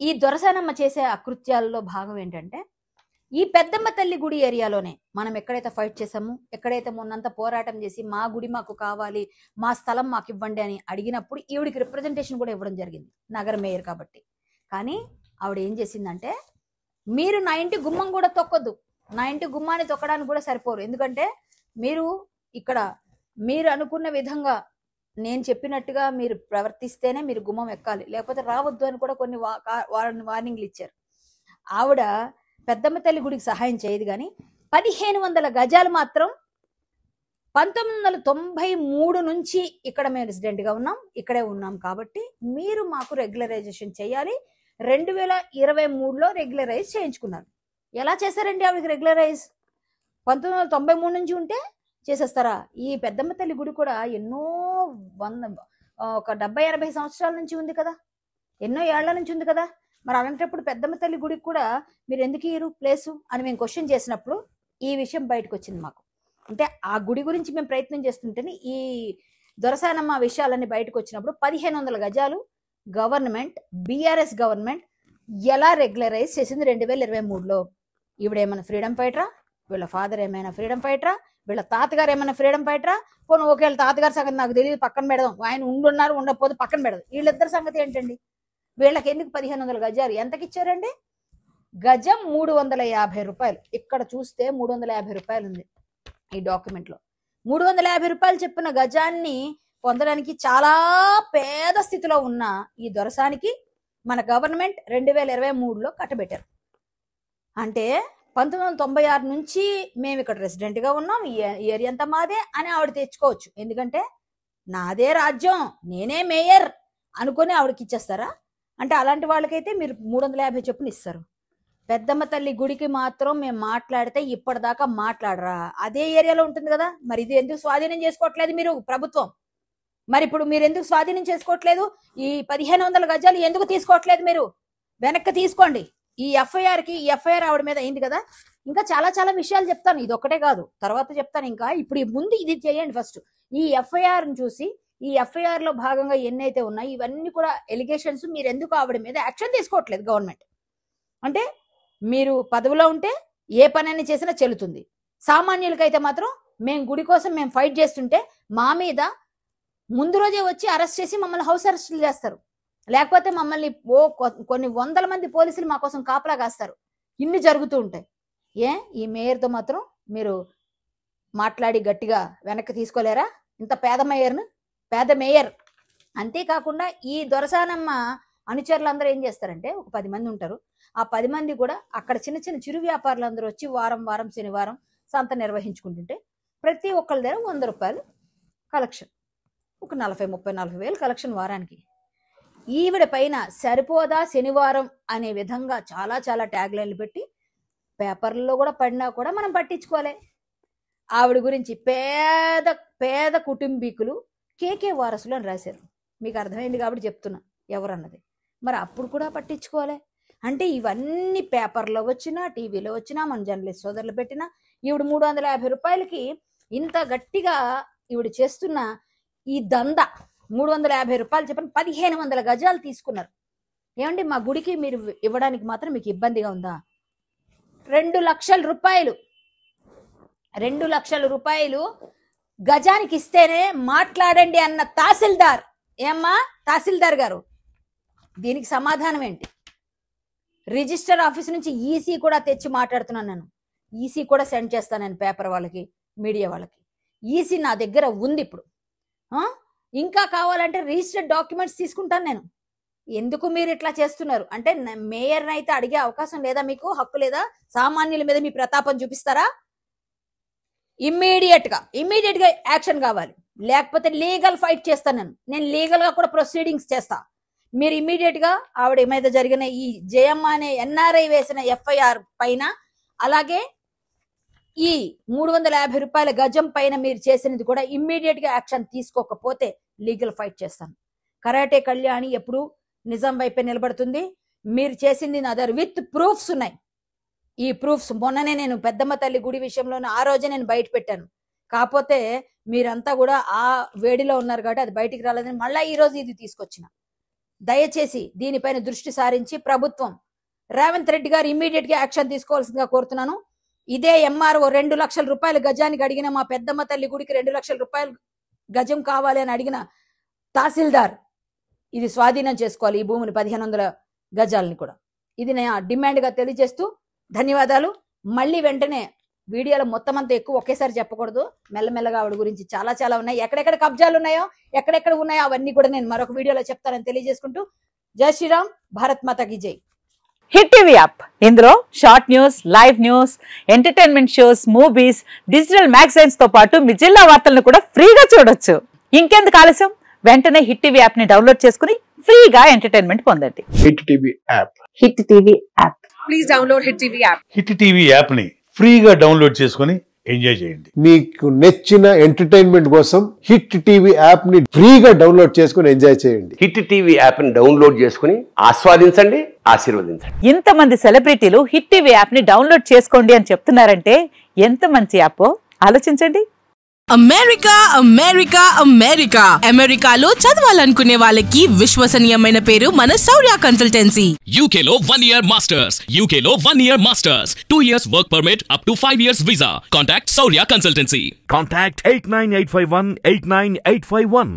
ఈ దొరసానమ్మ చేసే అకృత్యాల్లో భాగం ఏంటంటే, ఈ పెద్దమ్మ తల్లి గుడి ఏరియాలోనే మనం ఎక్కడైతే ఫైట్ చేసామో, ఎక్కడైతే మొన్నంతా పోరాటం చేసి మా గుడి మాకు కావాలి, మా స్థలం మాకు ఇవ్వండి అని అడిగినప్పుడు ఈవిడికి రిప్రజెంటేషన్ కూడా ఇవ్వడం జరిగింది, నగర మేయర్ కాబట్టి. కానీ ఆవిడ ఏం చేసిందంటే, మీరు నా ఇంటి గుమ్మం కూడా తొక్కొద్దు, నా ఇంటి గుమ్మాన్ని తొక్కడానికి కూడా సరిపోరు, ఎందుకంటే మీరు ఇక్కడ మీరు అనుకున్న విధంగా నేను చెప్పినట్టుగా మీరు ప్రవర్తిస్తేనే మీరు గుమ్మం ఎక్కాలి, లేకపోతే రావద్దు అని కూడా కొన్ని వార్నింగ్లు ఇచ్చారు. ఆవిడ పెద్దమ్మ తల్లి గుడికి సహాయం చేయదు, కానీ 1500 గజాలు మాత్రం 1993 నుంచి ఇక్కడ మేము రెసిడెంట్గా ఉన్నాం, ఇక్కడే ఉన్నాం, కాబట్టి మీరు మాకు రెగ్యులరైజేషన్ చేయాలి. 2023లో రెగ్యులరైజ్ చేయించుకున్నారు. ఎలా చేశారండి ఆవిడకి రెగ్యులరైజ్? 1993 నుంచి ఉంటే చేసేస్తారా? ఈ పెద్దమ్మ తల్లి గుడి కూడా ఎన్నో ఒక 70-80 సంవత్సరాల నుంచి ఉంది కదా, ఎన్నో ఏళ్ల నుంచి ఉంది కదా. మరి అలాంటప్పుడు పెద్దమ్మ తల్లి గుడికి కూడా మీరు ఎందుకు ఇయ్యరు ప్లేసు అని మేము క్వశ్చన్ చేసినప్పుడు ఈ విషయం బయటకు వచ్చింది మాకు. అంటే ఆ గుడి గురించి మేము ప్రయత్నం చేస్తుంటేనే ఈ దొరసానమ్మ విషయాలన్నీ బయటకు వచ్చినప్పుడు 1500 గజాలు గవర్నమెంట్, బీఆర్ఎస్ గవర్నమెంట్ ఎలా రెగ్యులరైజ్ చేసింది 2023లో. ఈవిడేమైనా ఫ్రీడమ్ ఫైటరా? వీళ్ళ ఫాదర్ ఏమైనా ఫ్రీడమ్ ఫైటరా? వీళ్ళ తాతగారు ఏమైనా ఫ్రీడమ్ ఫైటరా? పోను ఒకవేళ తాతగారి సంగతి నాకు తెలియదు, పక్కన పెడదాం, ఆయన ఉండున్నారు ఉండకపోతే పక్కన పెడదాం, వీళ్ళిద్దరి సంగతి ఏంటండి? వీళ్ళకి ఎందుకు 1500 గజాలు ఎంతకి ఇచ్చారండి? గజం 350 రూపాయలు. ఇక్కడ చూస్తే 350 రూపాయలు ఉంది ఈ డాక్యుమెంట్లో. 350 రూపాయలు చెప్పిన గజాన్ని పొందడానికి చాలా పేద స్థితిలో ఉన్న ఈ దొరసానికి మన గవర్నమెంట్ 2023లో కట్టబెట్టారు. అంటే 1996 నుంచి మేము ఇక్కడ రెసిడెంట్గా ఉన్నాం, ఈ ఏరియా అంతా మాదే అని ఆవిడ తెచ్చుకోవచ్చు, ఎందుకంటే నాదే రాజ్యం, నేనే మేయర్ అనుకుని ఆవిడకి ఇచ్చేస్తారా? అంటే అలాంటి వాళ్ళకైతే మీరు 350 చొప్పున ఇస్తారు. పెద్దమ్మ తల్లి గుడికి మాత్రం మేము మాట్లాడితే ఇప్పటిదాకా మాట్లాడరా? అదే ఏరియాలో ఉంటుంది కదా, మరి ఇది ఎందుకు స్వాధీనం చేసుకోవట్లేదు మీరు ప్రభుత్వం? మరి ఇప్పుడు మీరు ఎందుకు స్వాధీనం చేసుకోవట్లేదు? ఈ 1500 గజాలు ఎందుకు తీసుకోవట్లేదు? మీరు వెనక్కి తీసుకోండి. ఈ ఎఫ్ఐఆర్ ఆవిడ మీద అయింది కదా, ఇంకా చాలా చాలా విషయాలు చెప్తాను, ఇది ఒక్కటే కాదు, తర్వాత చెప్తాను. ఇంకా ఇప్పుడు ముందు ఇది చేయండి ఫస్ట్. ఈ ఎఫ్ఐఆర్ని చూసి ఈ ఎఫ్ఐఆర్ లో భాగంగా ఎన్నైతే ఉన్నాయి ఇవన్నీ కూడా ఎలిగేషన్స్, మీరు ఎందుకు ఆవిడ మీద యాక్షన్ తీసుకోవట్లేదు గవర్నమెంట్? అంటే మీరు పదవిలో ఉంటే ఏ పనైనా చేసినా చెల్లుతుంది, సామాన్యులకైతే మాత్రం మేము గుడి కోసం మేము ఫైట్ చేస్తుంటే మా మీద ముందు రోజే వచ్చి అరెస్ట్ చేసి మమ్మల్ని హౌస్ అరెస్టులు చేస్తారు, లేకపోతే మమ్మల్ని కొన్ని వందల మంది పోలీసులు మా కోసం కాపలా కాస్తారు. ఇన్ని జరుగుతూ ఉంటాయి. ఈ మేయర్తో మాత్రం మీరు మాట్లాడి గట్టిగా వెనక్కి తీసుకోలేరా? ఇంత పేద మేయర్. అంతేకాకుండా ఈ దొరసానమ్మ అనుచరులందరూ ఏం చేస్తారంటే, ఒక 10 మంది ఉంటారు. ఆ 10 మంది కూడా అక్కడ చిన్న చిన్న చిరు వ్యాపారులు అందరూ వచ్చి వారం శనివారం సంత నిర్వహించుకుంటుంటే ప్రతి ఒక్కరి దగ్గర 100 రూపాయలు కలెక్షన్, ఒక 40-40 వేలు కలెక్షన్ వారానికి. ఈవిడ పైన సరిపోదా శనివారం అనే విధంగా చాలా చాలా ట్యాగ్ లైన్లు పెట్టి పేపర్లలో కూడా పడినా కూడా మనం పట్టించుకోలే. ఆవిడ గురించి పేద కుటుంబీకులు కేకే వారసులు అని రాశారు. మీకు అర్థమైంది కాబట్టి చెప్తున్నా ఎవరన్నది. మరి అప్పుడు కూడా పట్టించుకోలే. అంటే ఇవన్నీ పేపర్లో వచ్చినా, టీవీలో వచ్చినా, మన జర్నలిస్ట్ సోదరులు పెట్టినా, ఈవిడ 350 రూపాయలకి ఇంత గట్టిగా ఈవిడ చేస్తున్న ఈ దంద 350 రూపాయలు చెప్పిన 1500 గజాలు తీసుకున్నారు. ఏమండి మా గుడికి మీరు ఇవ్వడానికి మాత్రం మీకు ఇబ్బందిగా ఉందా? 2 లక్షల రూపాయలు 2 లక్షల రూపాయలు గజానికి ఇస్తేనే మాట్లాడండి అన్న తహసీల్దార్. ఏమ్మా తహసీల్దార్ గారు, దీనికి సమాధానం ఏంటి? రిజిస్టర్ ఆఫీస్ నుంచి ఈసీ కూడా తెచ్చి మాట్లాడుతున్నాను నేను. ఈసీ కూడా సెండ్ చేస్తాను నేను పేపర్ వాళ్ళకి, మీడియా వాళ్ళకి. ఈసీ నా దగ్గర ఉంది ఇప్పుడు. ఇంకా కావాలంటే రిజిస్టర్డ్ డాక్యుమెంట్స్ తీసుకుంటాను నేను. ఎందుకు మీరు ఇట్లా చేస్తున్నారు అంటే, మేయర్ని అయితే అడిగే అవకాశం లేదా? మీకు హక్కు లేదా? సామాన్యుల మీద మీ ప్రతాపం చూపిస్తారా? ఇమ్మీడియట్ గా యాక్షన్ కావాలి, లేకపోతే లీగల్ ఫైట్ చేస్తాను నేను లీగల్ గా కూడా ప్రొసీడింగ్స్ చేస్తా. మీరు ఇమ్మీడియట్ గా ఆవిడ మీద జరిగిన ఈ జయమ్మ అనే ఎన్ఆర్ఐ వేసిన ఎఫ్ఐఆర్ పైన, అలాగే ఈ 350 రూపాయల గజం పైన మీరు చేసినది కూడా ఇమ్మీడియట్ గా యాక్షన్ తీసుకోకపోతే లీగల్ ఫైట్ చేస్తాను. కరాటే కళ్యాణి ఎప్పుడు నిజం వైపే నిలబడుతుంది. మీరు చేసింది నా దగ్గర విత్ ప్రూఫ్స్ ఉన్నాయి. ఈ ప్రూఫ్స్ మొన్ననే నేను పెద్దమ్మ తల్లి గుడి విషయంలోనే ఆ రోజే నేను బయట పెట్టాను. కాకపోతే మీరంతా కూడా ఆ వేడిలో ఉన్నారు కాబట్టి అది బయటికి రాలేదని మళ్ళీ ఈ రోజు ఇది తీసుకొచ్చిన. దయచేసి దీనిపైన దృష్టి సారించి ప్రభుత్వం రేవంత్ రెడ్డి గారు ఇమ్మీడియట్ గా యాక్షన్ తీసుకోవాల్సిందిగా కోరుతున్నాను. ఇదే ఎంఆర్ఓ 2 లక్షల రూపాయలు గజానికి అడిగిన, మా పెద్దమ్మ తల్లి గుడికి 2 లక్షల రూపాయలు గజం కావాలి అని అడిగిన తహసీల్దార్ ఇది స్వాధీనం చేసుకోవాలి, ఈ భూమిని 1500 గజాలని కూడా. ఇది నేను డిమాండ్ గా తెలియజేస్తూ ధన్యవాదాలు. మళ్ళీ వెంటనే వీడియోలో మొత్తం అంతా ఎక్కువ ఒకేసారి చెప్పకూడదు, మెల్లమెల్లగా ఆవిడ గురించి చాలా చాలా ఉన్నాయి. ఎక్కడెక్కడ కబ్జాలు ఉన్నాయో, ఎక్కడెక్కడ ఉన్నాయో అవన్నీ కూడా నేను మరొక వీడియోలో చెప్తానని తెలియజేసుకుంటూ జై శ్రీరామ్, భారత్ మాతాకి జై. హిట్ టీవీ యాప్, ఇందులో short news, live news, entertainment shows, movies, digital magazines తో పాటు మీ జిల్లా వార్తలను కూడా ఫ్రీగా చూడొచ్చు. ఇంకెందుకు ఆలస్యం, వెంటనే హిట్ టీవీ యాప్ ని డౌన్లోడ్ చేసుకుని ఫ్రీగా ఎంటర్టైన్మెంట్ పొందండి. Hit TV app. Hit TV app. Please download hit TV app. Hit TV app ని ఫ్రీగా డౌన్లోడ్ చేసుకుని ఎంజాయ్ చేయండి. మీకు నచ్చిన ఎంటర్టైన్మెంట్ కోసం హిట్ టీవీ యాప్ ని ఫ్రీగా డౌన్లోడ్ చేసుకుని ఎంజాయ్ చేయండి. హిట్ టీవీ యాప్ ని డౌన్లోడ్ చేసుకుని ఆస్వాదించండి, ఆశీర్వదించండి. ఇంతమంది సెలబ్రిటీలు హిట్ టీవీ యాప్ ని డౌన్లోడ్ చేసుకోండి అని చెప్తున్నారంటే ఎంత మంచి యాప్ ఆలోచించండి. అమెరికా అమెరికా అమెరికా అమెరికాలో చదవాలనుకునే వాళ్ళకి విశ్వసనీయమైన పేరు మన శౌర్య కన్సల్టెన్సీ. UK లో 1 year masters, UK లో 1 year masters, 2 years work permit up to 5 years visa. Contact Saurya Consultancy. Contact 89851 89851.